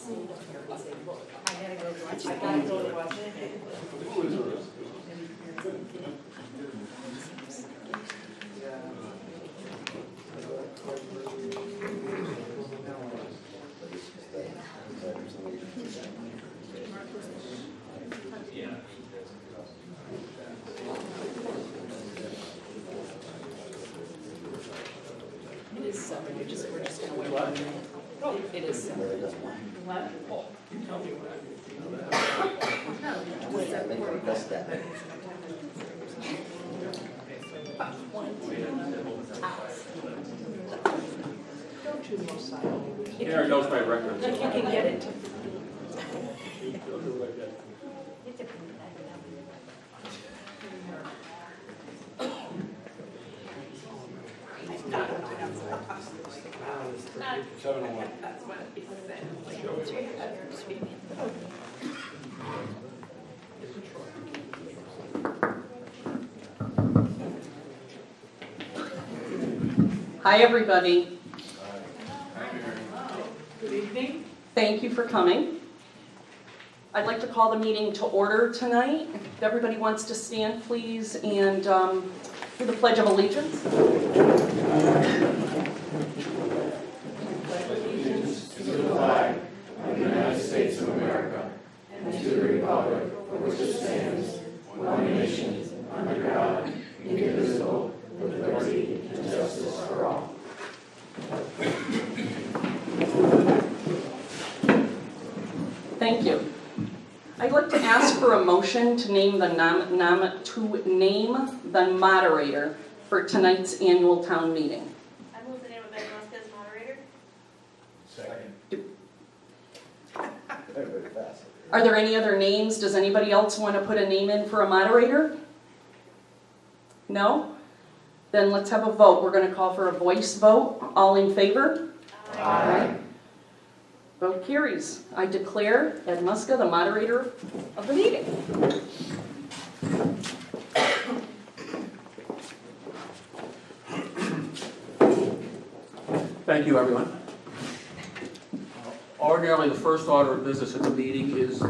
It is 7. We're just going to wait 1 minute. Oh, it is 7. What? Oh, you tell me what Aaron knows my record. If you can get it. Hi, everybody. Good evening. Thank you for coming. I'd like to call the meeting to order tonight. If everybody wants to stand, please, and do the Pledge of Allegiance. Allegiance to the flag of the United States of America and to the republic for which it stands, one nation, under God, indivisible, with liberty and justice for all. Thank you. I'd like to ask for a motion to name the moderator for tonight's annual town meeting. I move the name of Ed Muska as moderator. Second. Are there any other names? Does anybody else want to put a name in for a moderator? No? Then let's have a vote. We're going to call for a voice vote. All in favor? Aye. Vote carries. I declare Ed Muska the moderator of the meeting. Thank you, everyone. Ordinarily, the first order of business at the meeting is the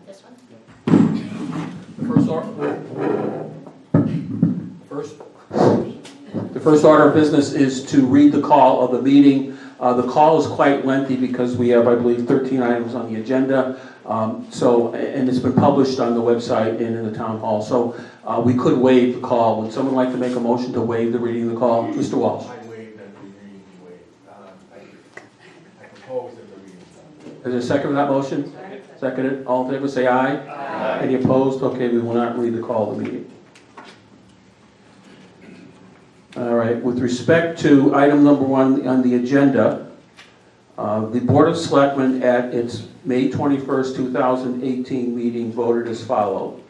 This one? The first order of business is to read the call of the meeting. The call is quite lengthy because we have, I believe, 13 items on the agenda. And it's been published on the website and in the town hall. So we could waive the call. Would someone like to make a motion to waive the reading of the call? Mr. Walsh. I waive that the reading be waived. I propose that the reading be waived. Is there a second for that motion? Seconded. All in favor, say aye. Aye. Any opposed? Okay, we will not read the call of the meeting. All right, with respect to item number 1 on the agenda, the Board of Selectmen at its May 21st, 2018 meeting voted as follows.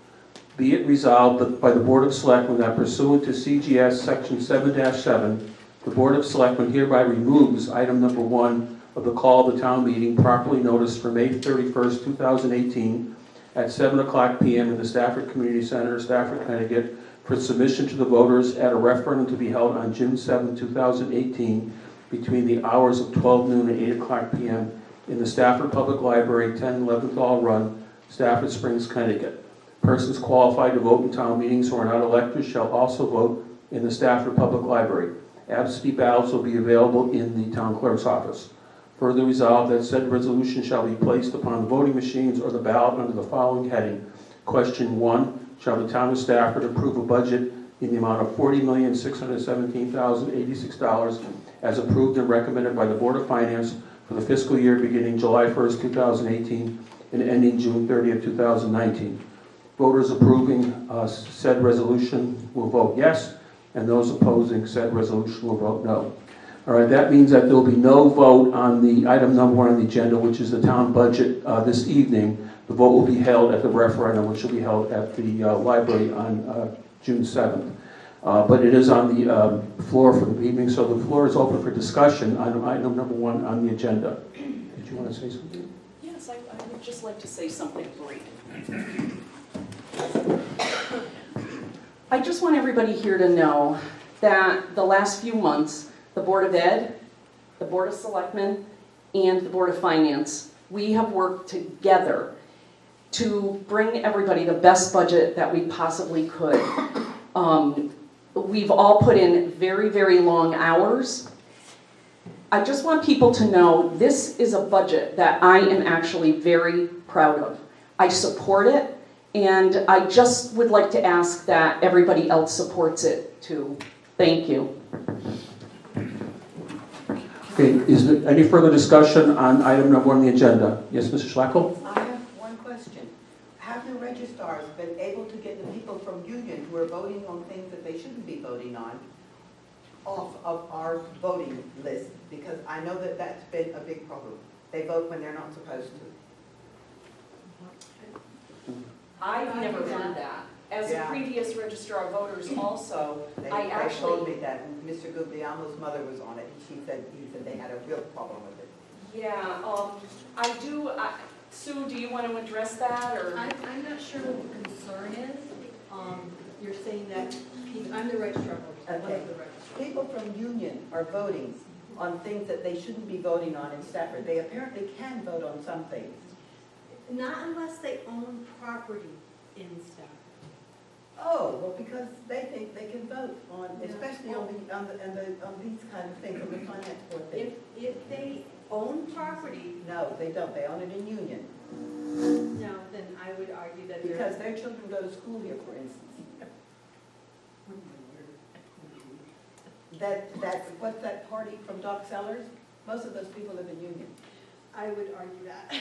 Be it resolved by the Board of Selectmen that pursuant to CGS Section 7-7, the Board of Selectmen hereby removes item number 1 of the call of the town meeting properly noticed for May 31st, 2018 at 7:00 p.m. in the Stafford Community Center, Stafford, Connecticut, for submission to the voters at a referendum to be held on June 7, 2018 between the hours of 12 noon and 8:00 p.m. in the Stafford Public Library, 10 Leventhal Run, Stafford Springs, Connecticut. Persons qualified to vote in town meetings who are not electors shall also vote in the Stafford Public Library. Absentee ballots will be available in the town clerk's office. Further resolved that said resolution shall be placed upon the voting machines or the ballot under the following heading. Question 1, shall the town of Stafford approve a budget in the amount of $40,617,086 as approved and recommended by the Board of Finance for the fiscal year beginning July 1st, 2018 and ending June 30th, 2019. Voters approving said resolution will vote yes, and those opposing said resolution will vote no. All right, that means that there will be no vote on the item number 1 on the agenda, which is the town budget this evening. The vote will be held at the referendum, which will be held at the library on June 7th. But it is on the floor for the evening, so the floor is open for discussion on item number 1 on the agenda. Did you want to say something? Yes, I would just like to say something brief. I just want everybody here to know that the last few months, the the Board of Ed, the Board of Selectmen, and the Board of Finance. We have worked together to bring everybody the best budget that we possibly could. We've all put in very, very long hours. I just want people to know this is a budget that I am actually very proud of. I support it, and I just would like to ask that everybody else supports it too. Thank you. Okay, is there any further discussion on item number 1 on the agenda? Yes, Mr. Schleckel? I have one question. Have the registrars been able to get the people from Union who are voting on things that they shouldn't be voting on off of our voting list? Because I know that that's been a big problem. They vote when they're not supposed to. I've never heard that. As a Yeah. previous registrar of voters also, They I told actually, me that, and Mr. Guglielmo's mother was on it, and he said they had a real problem with it. yeah, Sue, do you want to address that, or? I'm not sure what the concern is. You're saying that, I'm the registrar, one of the Okay. registrars. People from Union are voting on things that they shouldn't be voting on in Stafford. They apparently can vote on some things. Not unless they own property in Stafford. Oh, well, because they think they can vote on, especially on these kind of things, on the finance board things. If they own property, No, they don't. They own it in Union. no, then I would argue that they're. Because their children go to school here, for instance. What's that party from Doc Sellers? Most of those people live in Union. I would argue that.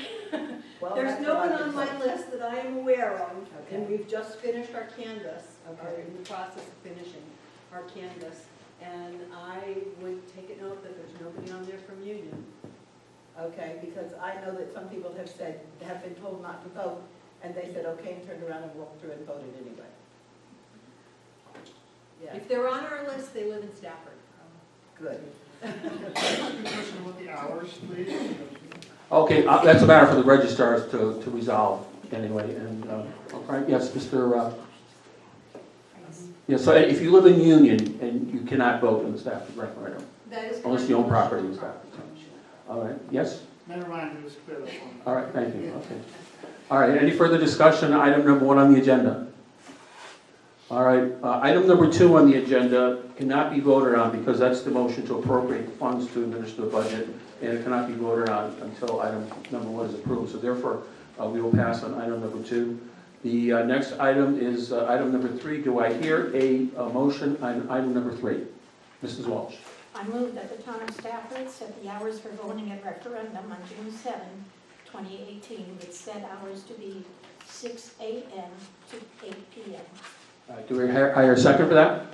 Well, There's that's no what one I've on been my told. list that I am aware of, Okay. and we've just finished our canvas, or Okay. in the process of finishing our canvas, and I would take a note that there's nobody on there from Union. Okay, because I know that some people have been told not to vote, and they said, okay, and turned around and walked through and voted anyway. Yeah, If they're on our list, they live in Stafford. good. Question about the hours, please. Okay, that's a matter for the registrars to resolve anyway. And, all right, yes, Mr. Yeah, so if you live in Union, and you cannot vote in the Stafford referendum, That is unless you own property in Stafford. All right, yes? Never mind, it was clear up on. All right, thank you, okay. All right, any further discussion on item number 1 on the agenda? All right, item number 2 on the agenda cannot be voted on because that's the motion to appropriate funds to administer the budget, and it cannot be voted on until item number 1 is approved. So therefore, we will pass on item number 2. The next item is item number 3. Do I hear a motion on item number 3? Mrs. Walsh. I move that the Town of Stafford set the hours for voting at referendum on June 7, 2018, with said hours to be 6 a.m. to 8 p.m. Do we hire a second for that?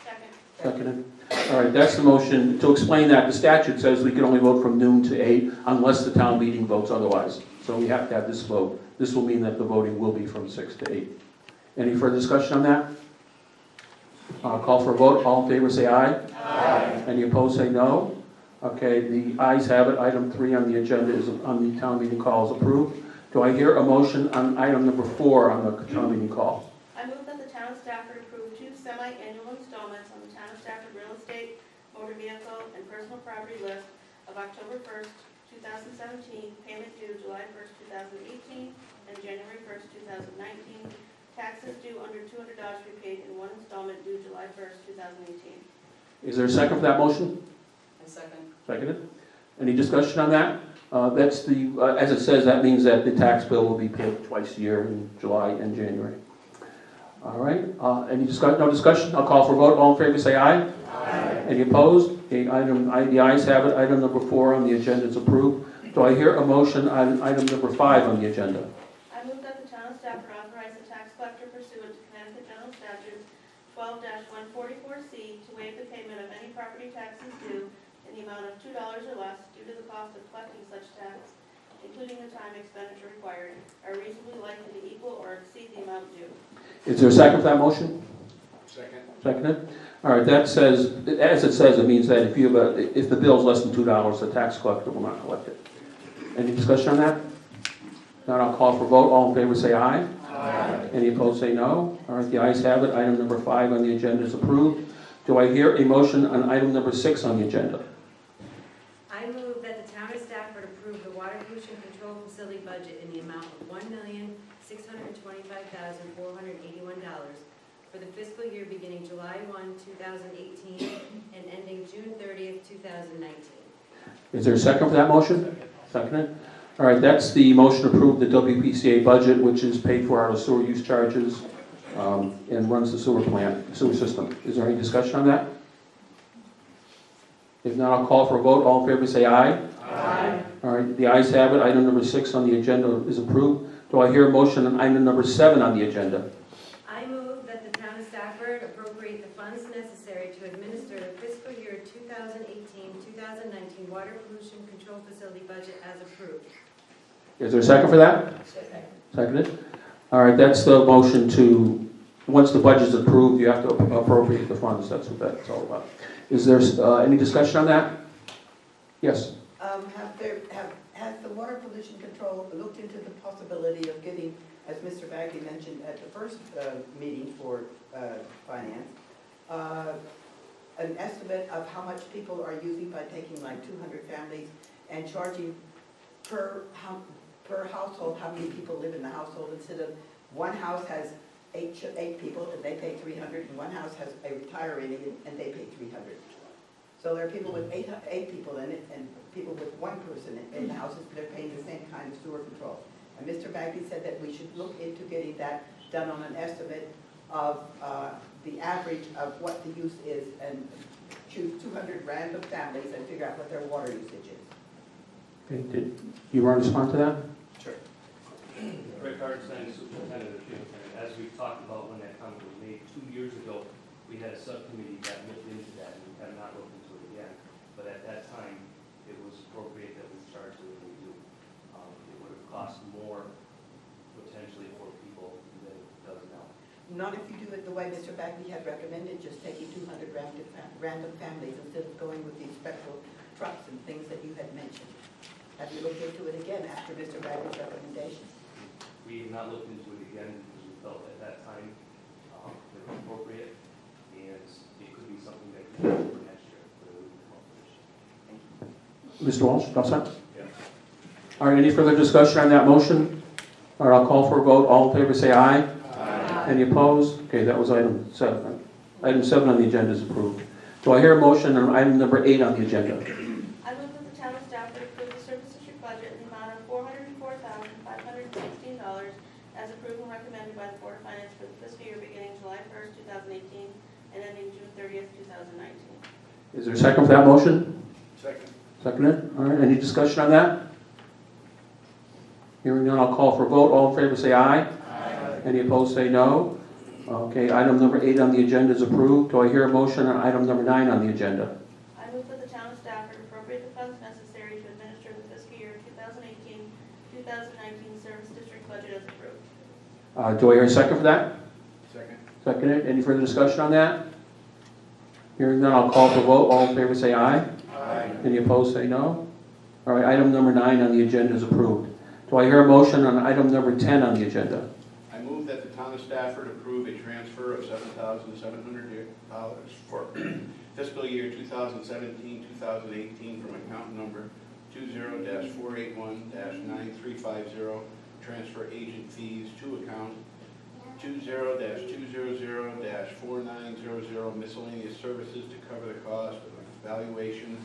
Second. Seconded. All right, that's the motion. To explain that, the statute says we can only vote from noon to 8 unless the town meeting votes otherwise. So we have to have this vote. This will mean that the voting will be from 6 to 8. Any further discussion on that? Call for a vote. All in favor say aye. Aye. Any opposed say no. Okay, the ayes have it. Item 3 on the agenda is on the town meeting call is approved. Do I hear a motion on item number 4 on the town meeting call? I move that the Town of Stafford approve 2 semi-annual installments on the Town of Stafford real estate, motor vehicle, and personal property list of October 1st, 2017, payment due July 1st, 2018, and January 1st, 2019. Taxes due under $200 to be paid in 1 installment due July 1st, 2018. Is there a second for that motion? A second. Seconded. Any discussion on that? That's the, as it says, that means that the tax bill will be paid twice a year in July and January. All right, any discussion? No discussion? I'll call for a vote. All in favor say aye. Aye. Any opposed? The ayes have it. Item number 4 on the agenda is approved. Do I hear a motion on item number 5 on the agenda? I move that the Town of Stafford authorize the tax collector pursuant to Connecticut General Statutes 12-144C to waive the payment of any property taxes due in the amount of $2 or less due to the cost of collecting such tax, including the time expenditure required, are reasonably likely to equal or exceed the amount due. Is there a second for that motion? Second. Seconded. All right, that says, as it says, it means that if you have if the bill is less than $2, the tax collector will not collect it. Any discussion on that? Not, I'll call for a vote. All in favor say aye. Aye. Any opposed say no. All right, the ayes have it. Item number 5 on the agenda is approved. Do I hear a motion on item number 6 on the agenda? I move that the Town of Stafford approve the water pollution control facility budget in the amount of $1,625,481 for the fiscal year beginning July 1, 2018 and ending June 30th, 2019. Is there a second for that motion? Seconded. All right, that's the motion to approve the WPCA budget, which is paid for out of sewer use charges and runs the sewer plant, sewer system. Is there any discussion on that? If not, I'll call for a vote. All in favor say aye. Aye. All right, the ayes have it. Item number 6 on the agenda is approved. Do I hear a motion on item number 7 on the agenda? I move that the Town of Stafford appropriate the funds necessary to administer the fiscal year 2018-2019 water pollution control facility budget as approved. Is there a second for that? Seconded. All right, that's the motion to, once the budget's approved, you have to appropriate the funds. That's what that's all about. Is there any discussion on that? Yes. Has the water pollution control looked into the possibility of getting, as Mr. Bagley mentioned at the first meeting for finance, an estimate of how much people are using by taking like 200 families and charging per household, how many people live in the household, instead of one house has eight people and they pay 300, and one house has a retiree and they pay 300. So there are people with eight people in it and people with one person in the houses, they're paying the same kind of sewer control. And Mr. Bagley said that we should look into getting that done on an estimate of the average of what the use is and choose 200 random families and figure out what their water usage is. Okay, did you want to respond to that? Sure. Rick Hartstein, Superintendent of Fuel. As we talked about when that comment was made 2 years ago, we had a subcommittee that looked into that, and we have not looked into it again. But at that time, it was appropriate that we charge what we do. It would have cost more potentially for people than it does now. Not if you do it the way Mr. Bagley had recommended, just taking 200 random families instead of going with these special trucks and things that you had mentioned. Have you looked into it again after Mr. Bagley's recommendation? We have not looked into it again because we felt at that time it was appropriate, and it could be something that could be done for next year, but it would come up for this year. Mr. Walsh, all set? Yeah. All right, any further discussion on that motion? All right, I'll call for a vote. All in favor say aye. Aye. Any opposed? Okay, that was item 7. Item 7 on the agenda is approved. Do I hear a motion on item number 8 on the agenda? I move that the Town of Stafford approve the service district budget in the amount of $404,516 as approved and recommended by the Board of Finance for the fiscal year beginning July 1st, 2018 and ending June 30th, 2019. Is there a second for that motion? Second. Seconded. All right, any discussion on that? Hearing none, I'll call for a vote. All in favor say aye. Aye. Any opposed say no. Okay, item number 8 on the agenda is approved. Do I hear a motion on item number 9 on the agenda? I move that the Town of Stafford appropriate the funds necessary to administer the fiscal year 2018-2019 service district budget as approved. Do I hear a second for that? Second. Seconded. Any further discussion on that? Hearing none, I'll call for a vote. All in favor say aye. Aye. Any opposed say no. All right, item number 9 on the agenda is approved. Do I hear a motion on item number 10 on the agenda? I move that the Town of Stafford approve a transfer of $7,700 for fiscal year 2017-2018 from account number 20-481-9350, transfer agent fees, to account 20-200-4900, miscellaneous services to cover the cost of evaluation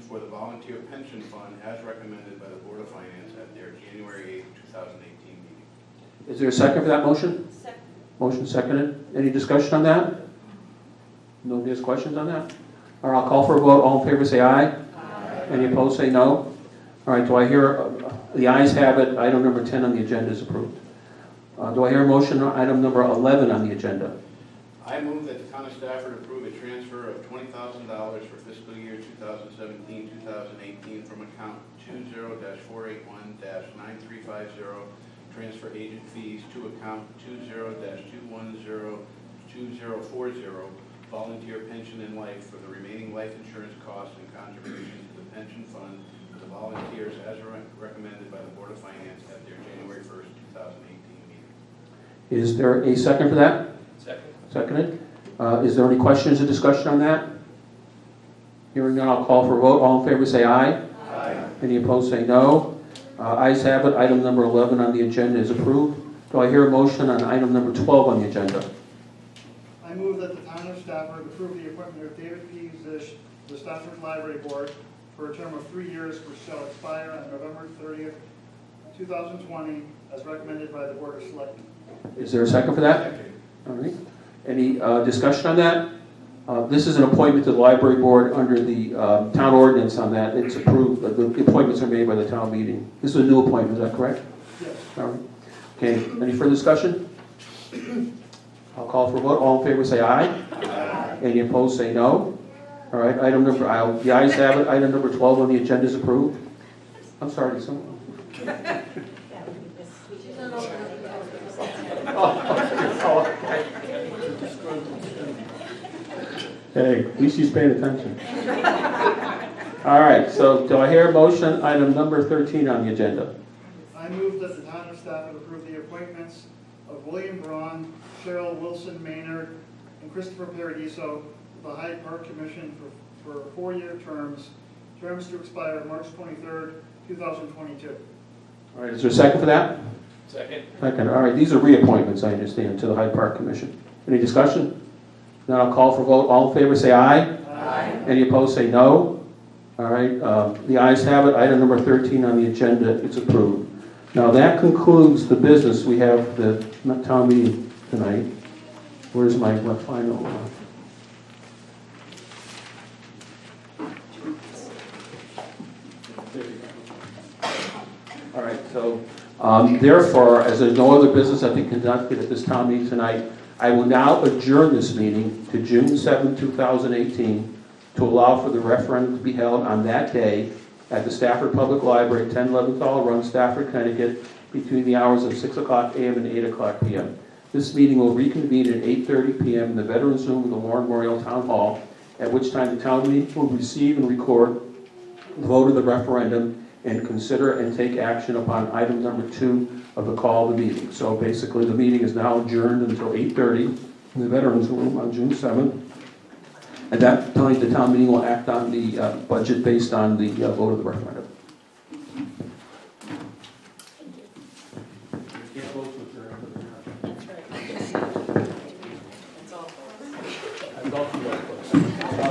for the volunteer pension fund as recommended by the Board of Finance at their January 8, 2018 meeting. Is there a second for that motion? Second. Motion seconded. Any discussion on that? Nobody has questions on that? All right, I'll call for a vote. All in favor say aye. Aye. Any opposed say no. All right, do I hear, the ayes have it, item number 10 on the agenda is approved. Do I hear a motion on item number 11 on the agenda? I move that the Town of Stafford approve a transfer of $20,000 for fiscal year 2017-2018 from account 20-481-9350, transfer agent fees, to account 20-210-2040, volunteer pension and life for the remaining life insurance costs and contributions to the pension fund for the volunteers as recommended by the Board of Finance at their January 1st, 2018 meeting. Is there a second for that? Second. Seconded. Is there any questions or discussion on that? Hearing none, I'll call for a vote. All in favor say aye. Aye. Any opposed say no. Ayes have it. Item number 11 on the agenda is approved. Do I hear a motion on item number 12 on the agenda? I move that the Town of Stafford approve the appointment of David P. Zish to the Stafford Library Board for a term of 3 years, which shall expire on November 30th, 2020, as recommended by the Board of Selectmen. Is there a second for that? All right. Any discussion on that? This is an appointment to the library board under the town ordinance on that. It's approved. The appointments are made by the town meeting. This is a new appointment, is that correct? Yes. All right. Okay, any further discussion? I'll call for a vote. All in favor say aye. Aye. Any opposed say no. All right, the ayes have it. Item number 12 on the agenda is approved. I'm sorry, did someone? Hey, at least she's paying attention. All right, so do I hear a motion, item number 13 on the agenda? I move that the Town of Stafford approve the appointments of William Braun, Cheryl Wilson Maynard, and Christopher Paradiso to the Hyde Park Commission for 4-year terms to expire March 23rd, 2022. All right, is there a second for that? Second. Second, all right, these are reappointments, I understand, to the Hyde Park Commission. Any discussion? Then I'll call for vote. All in favor say aye. Aye. Any opposed say no. All right, the ayes have it. Item number 13 on the agenda is approved. Now that concludes the business. We have the town meeting tonight. Where's my final? All right, so therefore, as there's no other business that be conducted at this town meeting tonight, I will now adjourn this meeting to June 7, 2018, to allow for the referendum to be held on that day at the Stafford Public Library, 10 Leventhal Run, Stafford, Connecticut, between the hours of 6 o'clock a.m. and 8 o'clock p.m. This meeting will reconvene at 8:30 p.m. in the Veterans Room of the War Memorial Town Hall, at which time the town meeting will receive and record the vote of the referendum and consider and take action upon item number 2 of the call of the meeting. So basically, the meeting is now adjourned until 8:30 in the Veterans Room on June 7th. At that time, the town meeting will act on the budget based on the vote of the referendum.